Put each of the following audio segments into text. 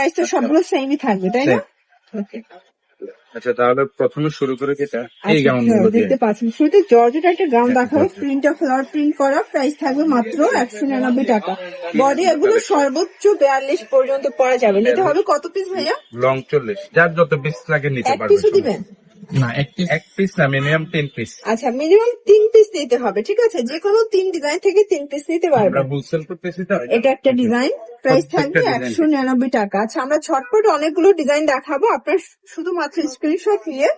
Price তো সবগুলো সেমই থাকবে তাই না? ওকে আচ্ছা তাহলে প্রথমে শুরু করে যেটা এই গাউন গুলো দিয়ে দেখতে পাচ্ছেন শুরুতে জর্জেট একটা গাউন দেখাবো, প্রিন্ট অফ ফ্লাওয়ার প্রিন্ট করা, প্রাইস থাকবে মাত্র 199 টাকা। বডি এগুলো সর্বোচ্চ 42 পর্যন্ত পরা যাবে। নিতে হবে কত পিস ভাইয়া? লং 40, যার যত পিস লাগে নিতে এক পারবে। পিসও দিবেন? না এক পিস না, মিনিমাম 10 পিস। আচ্ছা মিনিমাম 3 পিস নিতে হবে, ঠিক আছে? যে কোনো 3 ডিজাইন থেকে 3 পিস নিতে আমরা পারবেন। হোলসেল করতেছি তো। এটা একটা ডিজাইন, প্রাইস থাকবে প্রত্যেকটা design 199 টাকা। আচ্ছা আমরা ছটপট অনেকগুলো ডিজাইন দেখাবো, আপনার শুধুমাত্র স্ক্রিনশট নিয়ে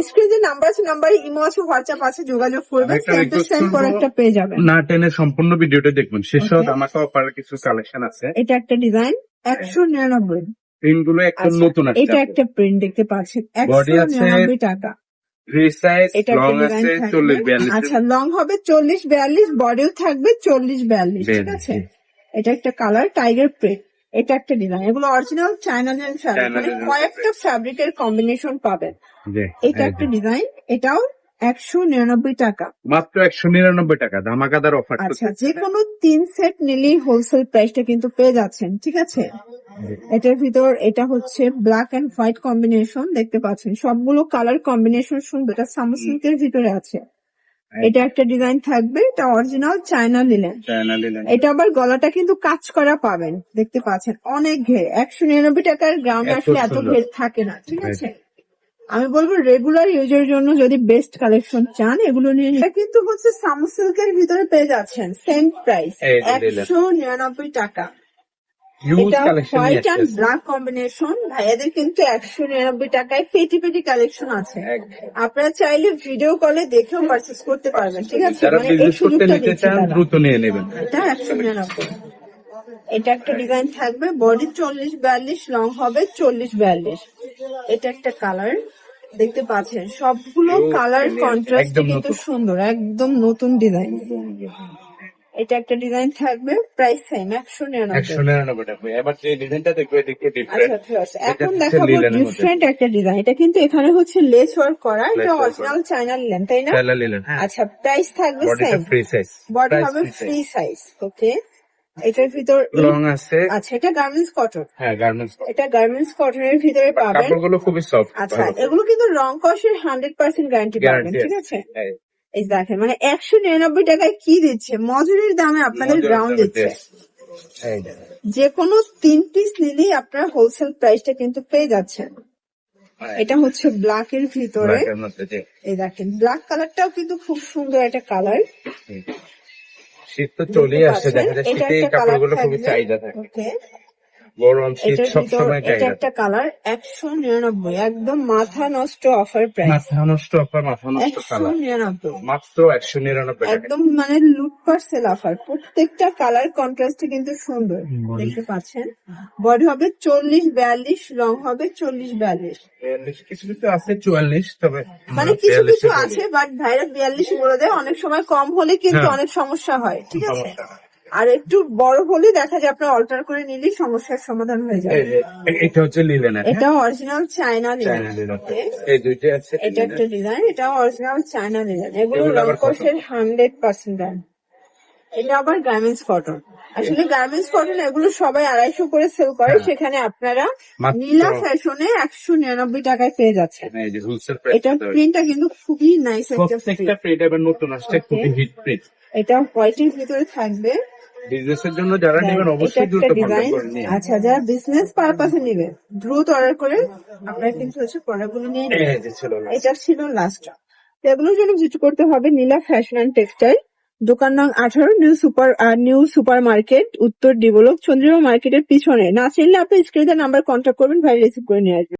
স্ক্রিনে নাম্বার আছে, নাম্বারে ইমো আছে, হোয়াটসঅ্যাপ আছে, যোগাযোগ করবেন, একটা সেম টু request সেম করবো, প্রোডাক্টটা পেয়ে যাবেন। না টেনে সম্পূর্ণ ভিডিওটা দেখবেন, শেষে Okay. আমাকে অফারের কিছু কালেকশন আছে। এটা একটা ডিজাইন 199। প্রিন্ট গুলো একদম আচ্ছা নতুন আছে। এটা একটা প্রিন্ট দেখতে পাচ্ছেন Body আছে, 199 টাকা। ফ্রি সাইজ, এটা লং একটা আছে ডিজাইন 40 থাকবে, 42। আচ্ছা লং হবে 40 42, বডিও থাকবে 40 42, ঠিক আছে? এটা একটা কালার টাইগার প্রিন্ট। এটা একটা ডিজাইন, এগুলো অরিজিনাল চায়না লিনেন ফ্যাব্রিক, মানে কয়েকটা ফ্যাব্রিকের কম্বিনেশন পাবেন। এটা একটা ডিজাইন, এটাও 199 টাকা, মাত্র 199 টাকা, ধামাকাদার অফার। আচ্ছা যে কোনো 3 সেট নিলেই হোলসেল প্রাইসটা কিন্তু পেয়ে যাচ্ছেন, ঠিক আছে? এটার ভিতর এটা হচ্ছে ব্ল্যাক এন্ড হোয়াইট কম্বিনেশন, দেখতে পাচ্ছেন সবগুলো কালার কম্বিনেশন সুন্দর, এটা সামর সিল্কের ভিতরে আছে। এটা একটা ডিজাইন থাকবে, এটা অরিজিনাল চায়না লিনেন। এটা আবার গলাটা কিন্তু কাজ করা পাবেন, দেখতে পাচ্ছেন অনেক ঘের। 199 টাকার গ্রাউন্ডে আসলে এত ঘের থাকে না, ঠিক আছে? আমি বলবো রেগুলার ইউজের জন্য যদি বেস্ট কালেকশন চান এগুলো নিয়ে নিন। এটা কিন্তু হচ্ছে সামর সিল্কের ভিতরে পেয়ে যাচ্ছেন, সেম প্রাইস 199 টাকা। এটা হোয়াইট এন্ড ব্ল্যাক কম্বিনেশন, ভাইয়াদের কিন্তু 199 টাকায় পেটি পেটি কালেকশন আছে। আপনারা চাইলে ভিডিও কলে দেখেও পারচেজ করতে পারবেন, ঠিক আছে? যারা মানে এই বিজনেস করতে সুযোগটা নিতে দিচ্ছে চান তারা। দ্রুত নিয়ে নেবেন। এটা 199। এটা একটা ডিজাইন থাকবে, বডি 40 42, লং হবে 40 42। এটা একটা কালার, দেখতে পাচ্ছেন সবগুলো কালার কন্ট্রাস্ট কিন্তু সুন্দর, একদম নতুন ডিজাইন। এটা একটা ডিজাইন থাকবে, প্রাইস সেম 199 টাকা। এবার যে ডিজাইনটা দেখবো এটা একটু আচ্ছা ডিফারেন্ট। ঠিক আছে, এখন দেখাবো ডিফারেন্ট একটা ডিজাইন। এটা কিন্তু এখানে হচ্ছে লেস ওয়ার্ক করা, এটা অরিজিনাল চায়না লিনেন তাই না? আচ্ছা প্রাইস থাকবে সেম, ফ্রি সাইজ, বডি হবে ফ্রি সাইজ। ওকে এটার ভিতর লং আছে। আচ্ছা এটা গার্মেন্টস কটন। হ্যাঁ গার্মেন্টস, এটা গার্মেন্টস কটনের ভিতরে পাবেন, কাপড়গুলো খুবই সফট। আচ্ছা এগুলো কিন্তু রং কষের 100% গ্যারান্টি পাবেন, ঠিক আছে? এই দেখেন মানে 199 টাকায় কি দিচ্ছে, মজুরির দামে আপনাদের গ্রাউন্ড দিচ্ছে। যে কোনো 3 পিস নিলেই আপনার হোলসেল প্রাইসটা কিন্তু পেয়ে যাচ্ছেন। এটা হচ্ছে ব্ল্যাক এর ভিতরে, এই দেখেন ব্ল্যাক কালারটাও কিন্তু খুব সুন্দর একটা কালার। শীত তো চলে আসছে, দেখা যায় শীতে এই কাপড়গুলো খুবই চাহিদা থাকে। গরম শীত সবসময় এটা চাহিদা। একটা কালার 199, একদম মাথা নষ্ট অফার প্রাইস। মাথা নষ্ট অফার, মাথা নষ্ট কালার, 199 মাত্র 199 টাকা। একদম মানে লুটপাট সেল অফার। প্রত্যেকটা কালার কন্ট্রাস্ট কিন্তু সুন্দর, দেখতে পাচ্ছেন। বডি হবে 40 42, লং হবে 40 42, কিছু কিছু আছে 44, তবে মানে কিছু কিছু আছে বাট ভাইরা 42 বলে দেয়। অনেক সময় কম হলে কিন্তু অনেক সমস্যা হয়, ঠিক আছে? আর একটু বড় হলে দেখা যায় আপনার অল্টার করে নিলেই সমস্যার সমাধান হয়ে যায়। এটা হচ্ছে লিলেনের, এটা অরিজিনাল চায়না লিনেন। এই দুইটা আছে। এটা একটা ডিজাইন, এটা অরিজিনাল চায়না লিনেন, এগুলো রংকশের 100% ব্র্যান্ড। এটা আবার গার্মেন্টস কটন। আসলে গার্মেন্টস কটন এগুলো সবাই 250 করে সেল করে, সেখানে আপনারা নীলা ফ্যাশনে 199 টাকায় পেয়ে যাচ্ছেন। এটা প্রিন্টটা কিন্তু খুবই নাইস একটা প্রিন্ট, এবার নতুন আসছে, খুবই হিট প্রিন্ট। এটা হোয়াইটের ভিতরে থাকবে। বিজনেসের জন্য যারা নেবেন অবশ্যই দ্রুত কন্টাক্ট করে নিন। আচ্ছা যারা বিজনেস পারপাসে নেবেন দ্রুত অর্ডার করে আপনারা কিন্তু হচ্ছে প্রোডাক্টগুলো নিয়ে নেবেন। এটা ছিল লাস্ট। এগুলোর জন্য ভিজিট করতে হবে নীলা ফ্যাশন এন্ড টেক্সটাইল, দোকান নং 18, নিউ সুপার মার্কেট, উত্তর ডি ব্লক, চন্দ্রিমা মার্কেটের পিছনে। না চিনলে আপনি স্ক্রিনে নাম্বার কন্ট্যাক্ট করবেন, ভাই রিসিভ করে নিয়ে আসবেন।